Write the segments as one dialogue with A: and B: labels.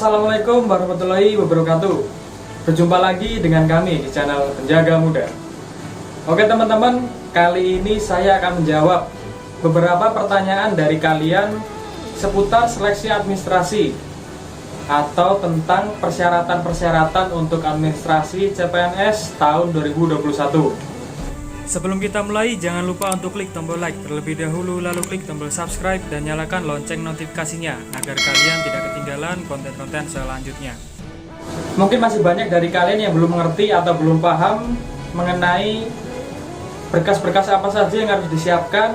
A: Assalamualaikum warahmatullahi wabarakatuh. Berjumpa lagi dengan kami di channel Penjaga Muda. Oke teman-teman, kali ini saya akan menjawab beberapa pertanyaan dari kalian seputar seleksi administrasi atau tentang persyaratan-persyaratan untuk administrasi CPNS tahun 2021. Sebelum kita mulai, jangan lupa untuk klik tombol like terlebih dahulu, lalu klik tombol subscribe dan nyalakan lonceng notifikasinya agar kalian tidak ketinggalan konten-konten selanjutnya. Mungkin masih banyak dari kalian yang belum mengerti atau belum paham mengenai berkas-berkas apa saja yang harus disiapkan,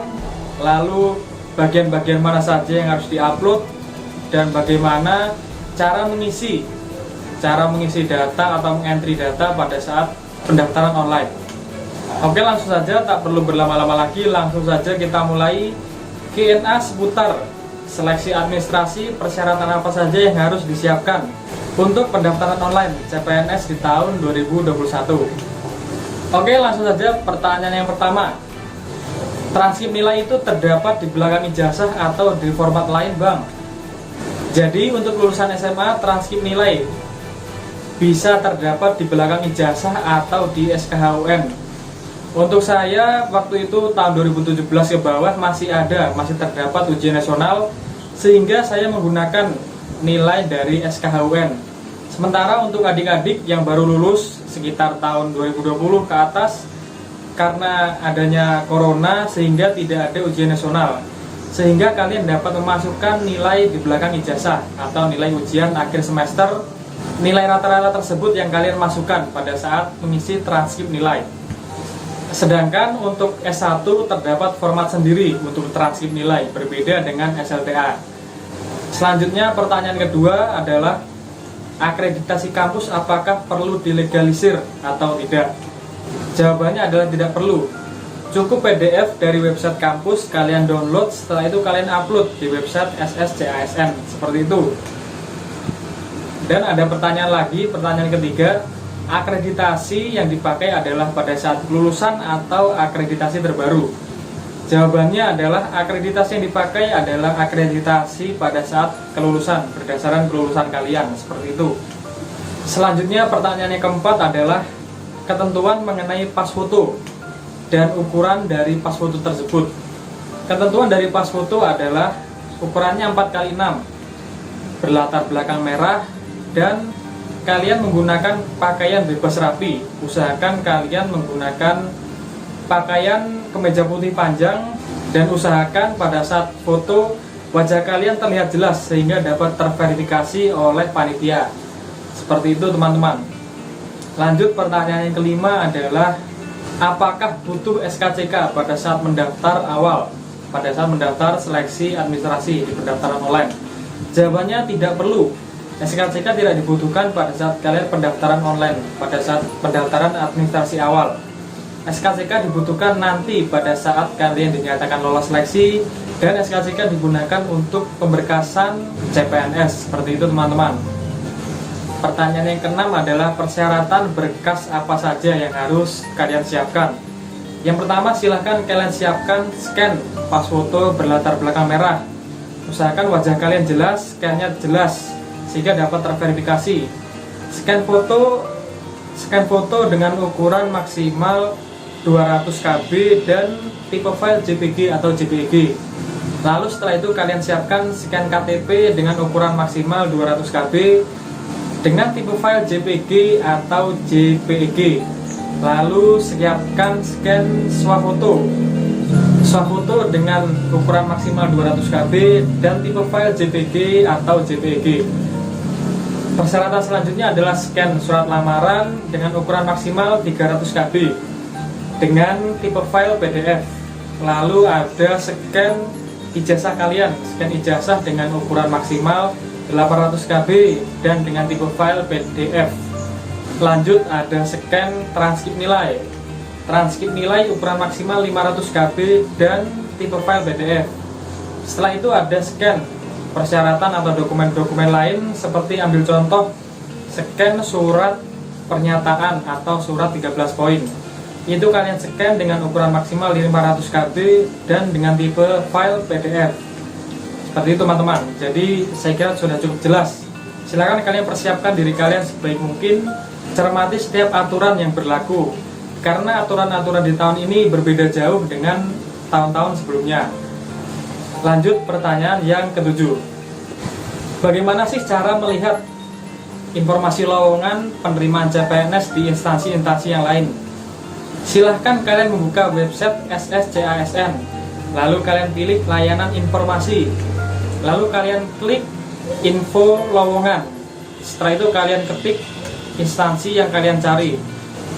A: lalu bagian-bagian mana saja yang harus diupload, dan bagaimana cara mengisi data atau mengentry data pada saat pendaftaran online. Oke, langsung saja, tak perlu berlama-lama lagi, langsung saja kita mulai Q&A seputar seleksi administrasi, persyaratan apa saja yang harus disiapkan untuk pendaftaran online CPNS di tahun 2021. Oke, langsung saja pertanyaan yang pertama. Transkrip nilai itu terdapat di belakang ijazah atau di format lain, Bang? Jadi untuk lulusan SMA, transkrip nilai bisa terdapat di belakang ijazah atau di SKHUN. Untuk saya waktu itu tahun 2017 ke bawah masih terdapat ujian nasional, sehingga saya menggunakan nilai dari SKHUN. Sementara untuk adik-adik yang baru lulus sekitar tahun 2020 ke atas, karena adanya corona sehingga tidak ada ujian nasional, sehingga kalian dapat memasukkan nilai di belakang ijazah atau nilai ujian akhir semester. Nilai rata-rata tersebut yang kalian masukkan pada saat mengisi transkrip nilai. Sedangkan untuk S1 terdapat format sendiri untuk transkrip nilai, berbeda dengan SLTA. Selanjutnya pertanyaan kedua adalah akreditasi kampus apakah perlu dilegalisir atau tidak? Jawabannya adalah tidak perlu. Cukup PDF dari website kampus kalian download, setelah itu kalian upload di website SSCASN, seperti itu. Dan ada pertanyaan lagi, pertanyaan ketiga, akreditasi yang dipakai adalah pada saat kelulusan atau akreditasi terbaru? Jawabannya adalah akreditasi yang dipakai adalah akreditasi pada saat kelulusan, berdasarkan kelulusan kalian, seperti itu. Selanjutnya pertanyaan yang keempat adalah ketentuan mengenai pas foto dan ukuran dari pas foto tersebut. Ketentuan dari pas foto adalah ukurannya 4x6, berlatar belakang merah, dan kalian menggunakan pakaian bebas rapi. Usahakan kalian menggunakan pakaian kemeja putih panjang, dan usahakan pada saat foto wajah kalian terlihat jelas sehingga dapat terverifikasi oleh panitia. Seperti itu teman-teman. Lanjut, pertanyaan yang kelima adalah apakah butuh SKCK pada saat mendaftar awal, pada saat mendaftar seleksi administrasi di pendaftaran online? Jawabannya tidak perlu. SKCK tidak dibutuhkan pada saat kalian pendaftaran online, pada saat pendaftaran administrasi awal. SKCK dibutuhkan nanti pada saat kalian dinyatakan lolos seleksi, dan SKCK digunakan untuk pemberkasan CPNS, seperti itu teman-teman. Pertanyaan yang keenam adalah persyaratan berkas apa saja yang harus kalian siapkan. Yang pertama, silahkan kalian siapkan scan pas foto berlatar belakang merah. Usahakan wajah kalian jelas, scannya jelas, sehingga dapat terverifikasi. Scan foto dengan ukuran maksimal 200 KB dan tipe file JPG atau JPEG. Lalu setelah itu kalian siapkan scan KTP dengan ukuran maksimal 200 KB dengan tipe file JPG atau JPEG. Lalu siapkan scan swafoto dengan ukuran maksimal 200 KB dan tipe file JPG atau JPEG. Persyaratan selanjutnya adalah scan surat lamaran dengan ukuran maksimal 300 KB dengan tipe file PDF. Lalu ada scan ijazah kalian, scan ijazah dengan ukuran maksimal 800 KB dan dengan tipe file PDF. Lanjut, ada scan transkrip nilai. Transkrip nilai ukuran maksimal 500 KB dan tipe file PDF. Setelah itu ada scan persyaratan atau dokumen-dokumen lain, seperti ambil contoh scan surat pernyataan atau surat 13 poin. Itu kalian scan dengan ukuran maksimal 500 KB dan dengan tipe file PDF. Seperti itu teman-teman. Jadi saya kira sudah cukup jelas Silakan kalian persiapkan diri kalian sebaik mungkin, cermati setiap aturan yang berlaku, karena aturan-aturan di tahun ini berbeda jauh dengan tahun-tahun sebelumnya. Lanjut pertanyaan yang ketujuh. Bagaimana sih cara melihat informasi lowongan penerimaan CPNS di instansi-instansi yang lain? Silahkan kalian membuka website SSCASN, lalu kalian pilih layanan informasi, lalu kalian klik info lowongan. Setelah itu kalian ketik instansi yang kalian cari.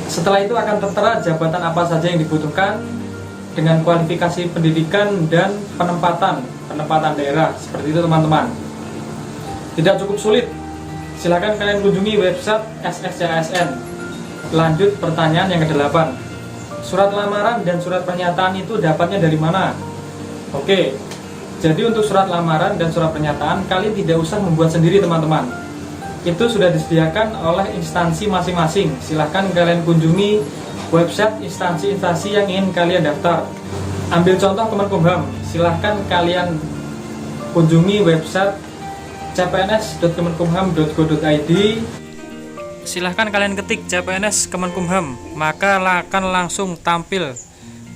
A: Setelah itu akan tertera jabatan apa saja yang dibutuhkan dengan kualifikasi pendidikan dan penempatan daerah. Seperti itu teman-teman. Tidak cukup sulit, silakan kalian kunjungi website SSCASN. Lanjut pertanyaan yang ke-8. Surat lamaran dan surat pernyataan itu dapatnya dari mana? Oke, jadi untuk surat lamaran dan surat pernyataan kalian tidak usah membuat sendiri teman-teman. Itu sudah disediakan oleh instansi masing-masing. Silahkan kalian kunjungi website instansi-instansi yang ingin kalian daftar. Ambil contoh Kemenkumham, silahkan kalian kunjungi website cpns.kemenkumham.go.id. Silahkan kalian ketik CPNS Kemenkumham, maka akan langsung tampil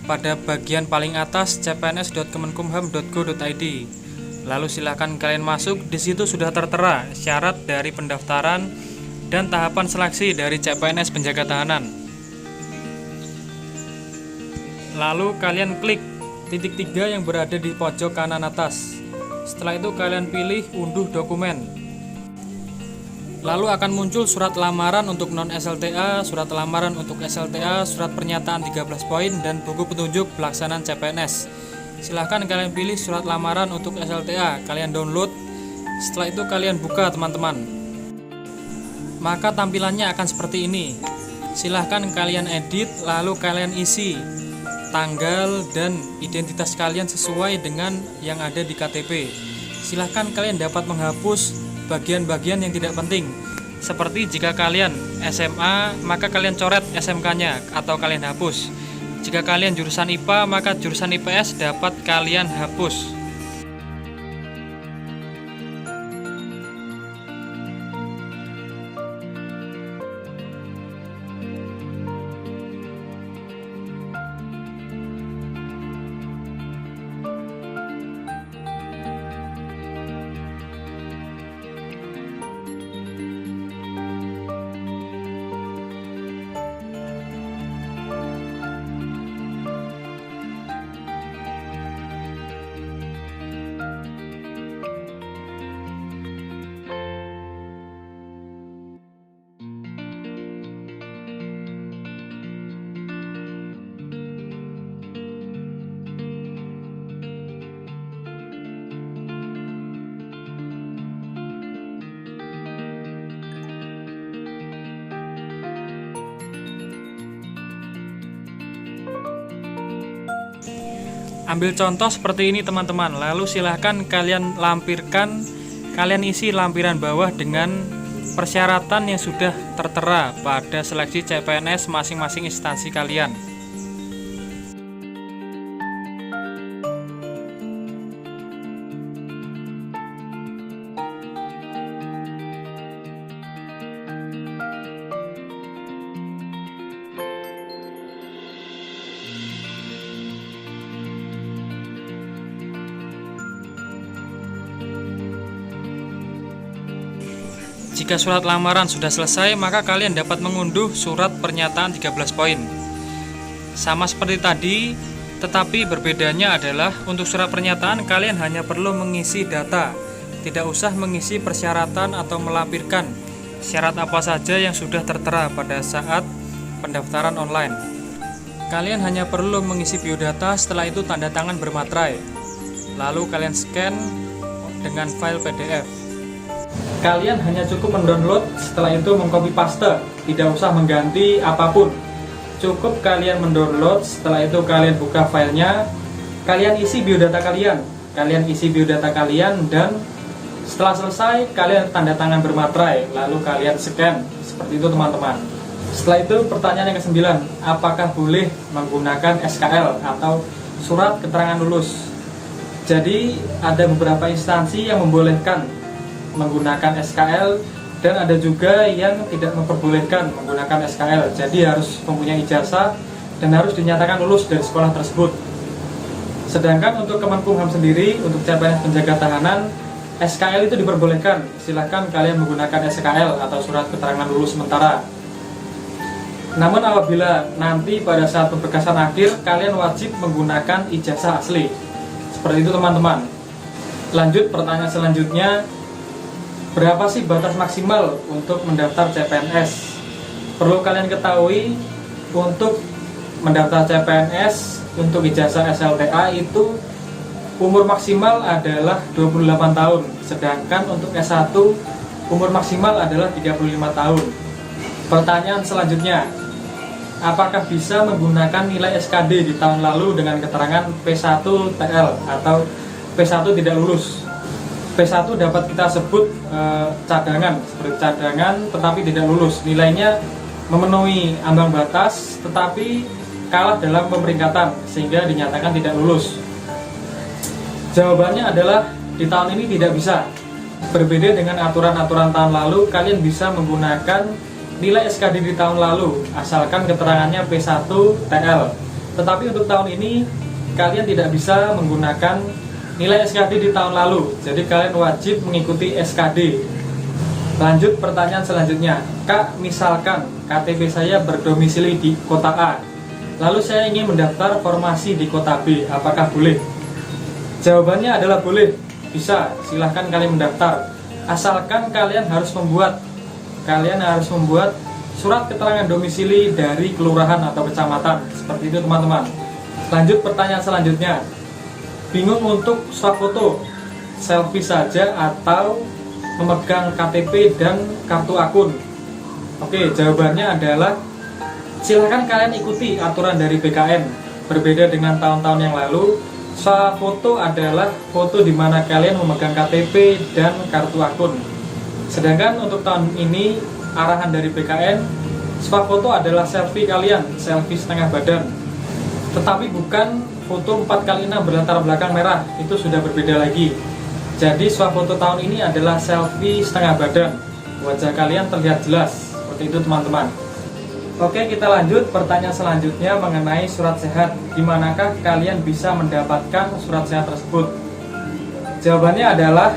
A: pada bagian paling atas cpns.kemenkumham.go.id. Lalu silahkan kalian masuk, di situ sudah tertera syarat dari pendaftaran dan tahapan seleksi dari CPNS penjaga tahanan. Lalu kalian klik titik 3 yang berada di pojok kanan atas. Setelah itu kalian pilih unduh dokumen. Lalu akan muncul surat lamaran untuk non-SLTA, surat lamaran untuk SLTA, surat pernyataan 13 poin, dan buku petunjuk pelaksanaan CPNS. Silahkan kalian pilih surat lamaran untuk SLTA, kalian download. Setelah itu kalian buka teman-teman. Maka tampilannya akan seperti ini. Silahkan kalian edit, lalu kalian isi tanggal dan identitas kalian sesuai dengan yang ada di KTP. Silahkan kalian dapat menghapus bagian-bagian yang tidak penting. Seperti jika kalian SMA, maka kalian coret SMK-nya atau kalian hapus. Jika kalian jurusan IPA, maka jurusan IPS dapat kalian hapus. Ambil contoh seperti ini teman-teman. Lalu silahkan kalian lampirkan, kalian isi lampiran bawah dengan persyaratan yang sudah tertera pada seleksi CPNS masing-masing instansi kalian. Jika surat lamaran sudah selesai, maka kalian dapat mengunduh surat pernyataan 13 poin. Sama seperti tadi, tetapi berbedanya adalah untuk surat pernyataan kalian hanya perlu mengisi data, tidak usah mengisi persyaratan atau melampirkan syarat apa saja yang sudah tertera pada saat pendaftaran online. Kalian hanya perlu mengisi biodata, setelah itu tanda tangan bermaterai. Lalu kalian scan dengan file PDF. Kalian hanya cukup mendownload, setelah itu mengcopy paste, tidak usah mengganti apapun. Cukup kalian mendownload, setelah itu kalian buka filenya, kalian isi biodata kalian, dan setelah selesai kalian tanda tangan bermaterai, lalu kalian scan. Seperti itu teman-teman. Setelah itu pertanyaan yang ke-9, apakah boleh menggunakan SKL atau surat keterangan lulus? Jadi ada beberapa instansi yang membolehkan menggunakan SKL, dan ada juga yang tidak memperbolehkan menggunakan SKL. Jadi harus mempunyai ijazah dan harus dinyatakan lulus dari sekolah tersebut. Sedangkan untuk Kemenkumham sendiri, untuk CPNS penjaga tahanan, SKL itu diperbolehkan. Silahkan kalian menggunakan SKL atau surat keterangan lulus sementara. Namun apabila nanti pada saat pemberkasan akhir, kalian wajib menggunakan ijazah asli. Seperti itu teman-teman. Lanjut pertanyaan selanjutnya, berapa sih batas maksimal untuk mendaftar CPNS? Perlu kalian ketahui, untuk mendaftar CPNS untuk ijazah SLTA itu umur maksimal adalah 28 tahun. Sedangkan untuk S1 umur maksimal adalah 35 tahun. Pertanyaan selanjutnya, apakah bisa menggunakan nilai SKD di tahun lalu dengan keterangan P1 TL atau P1 tidak lulus? P1 dapat kita sebut cadangan, seperti cadangan tetapi tidak lulus. Nilainya memenuhi ambang batas tetapi kalah dalam pemeringkatan sehingga dinyatakan tidak lulus. Jawabannya adalah di tahun ini tidak bisa. Berbeda dengan aturan-aturan tahun lalu, kalian bisa menggunakan nilai SKD di tahun lalu asalkan keterangannya P1 TL. Tetapi untuk tahun ini kalian tidak bisa menggunakan nilai SKD di tahun lalu. Jadi kalian wajib mengikuti SKD. Lanjut pertanyaan selanjutnya. Kak, misalkan KTP saya berdomisili di kota A, lalu saya ingin mendaftar formasi di kota B, apakah boleh? Jawabannya adalah boleh, bisa, silahkan kalian mendaftar. Asalkan kalian harus membuat surat keterangan domisili dari kelurahan atau kecamatan. Seperti itu teman-teman. Lanjut pertanyaan selanjutnya. Bingung untuk swafoto, selfie saja atau memegang KTP dan kartu akun? Oke, jawabannya adalah silahkan kalian ikuti aturan dari BKN. Berbeda dengan tahun-tahun yang lalu, swafoto adalah foto di mana kalian memegang KTP dan kartu akun. Sedangkan untuk tahun ini, arahan dari BKN, swafoto adalah selfie kalian, selfie setengah badan. Tetapi bukan foto 4x6 berlatar belakang merah, itu sudah berbeda lagi. Jadi swafoto tahun ini adalah selfie setengah badan, wajah kalian terlihat jelas. Seperti itu teman-teman. Oke, kita lanjut pertanyaan selanjutnya mengenai surat sehat. Di manakah kalian bisa mendapatkan surat sehat tersebut? Jawabannya adalah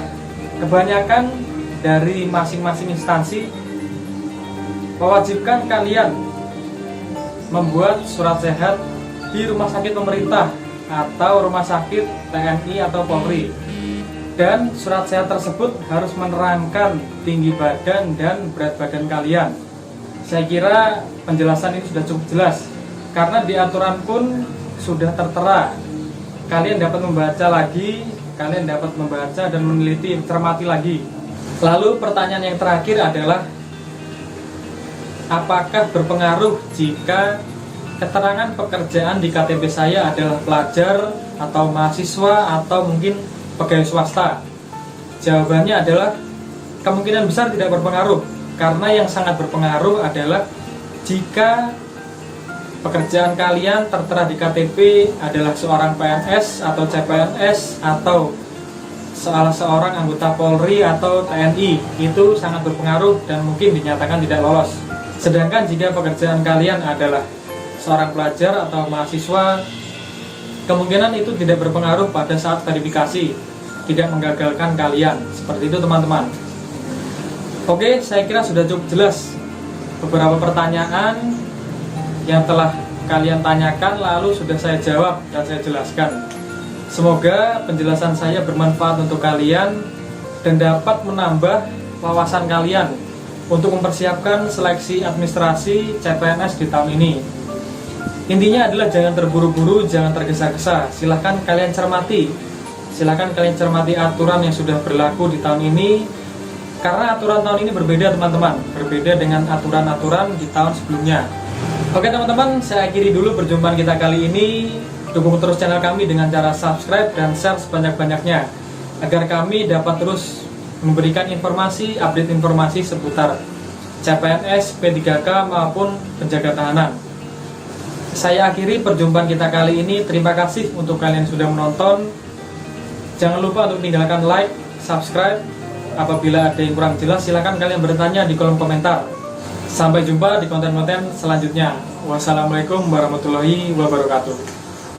A: kebanyakan dari masing-masing instansi mewajibkan kalian membuat surat sehat di rumah sakit pemerintah atau rumah sakit TNI atau Polri. Dan surat sehat tersebut harus menerangkan tinggi badan dan berat badan kalian. Saya kira penjelasan ini sudah cukup jelas, karena di aturan pun sudah tertera. Kalian dapat membaca dan meneliti, cermati lagi. Lalu pertanyaan yang terakhir adalah, apakah berpengaruh jika keterangan pekerjaan di KTP saya adalah pelajar atau mahasiswa atau mungkin pegawai swasta? Jawabannya adalah kemungkinan besar tidak berpengaruh, karena yang sangat berpengaruh adalah jika pekerjaan kalian tertera di KTP adalah seorang PNS atau CPNS atau salah seorang anggota Polri atau TNI, itu sangat berpengaruh dan mungkin dinyatakan tidak lolos. Sedangkan jika pekerjaan kalian adalah seorang pelajar atau mahasiswa, kemungkinan itu tidak berpengaruh pada saat verifikasi, tidak menggagalkan kalian. Seperti itu teman-teman. Oke, saya kira sudah cukup jelas beberapa pertanyaan yang telah kalian tanyakan, lalu sudah saya jawab dan saya jelaskan. Semoga penjelasan saya bermanfaat untuk kalian dan dapat menambah wawasan kalian untuk mempersiapkan seleksi administrasi CPNS di tahun ini. Intinya adalah jangan terburu-buru, jangan tergesa-gesa. Silahkan kalian cermati aturan yang sudah berlaku di tahun ini, karena aturan tahun ini berbeda teman-teman, berbeda dengan aturan-aturan di tahun sebelumnya. Oke teman-teman, saya akhiri dulu perjumpaan kita kali ini. Dukung terus channel kami dengan cara subscribe dan share sebanyak-banyaknya, agar kami dapat terus memberikan informasi, update informasi seputar CPNS, P3K maupun penjaga tahanan. Saya akhiri perjumpaan kita kali ini. Terima kasih untuk kalian yang sudah menonton. Jangan lupa untuk tinggalkan like, subscribe, Apabila ada yang kurang jelas, silahkan kalian bertanya di kolom komentar. Sampai jumpa di konten-konten selanjutnya. Wassalamualaikum warahmatullahi wabarakatuh.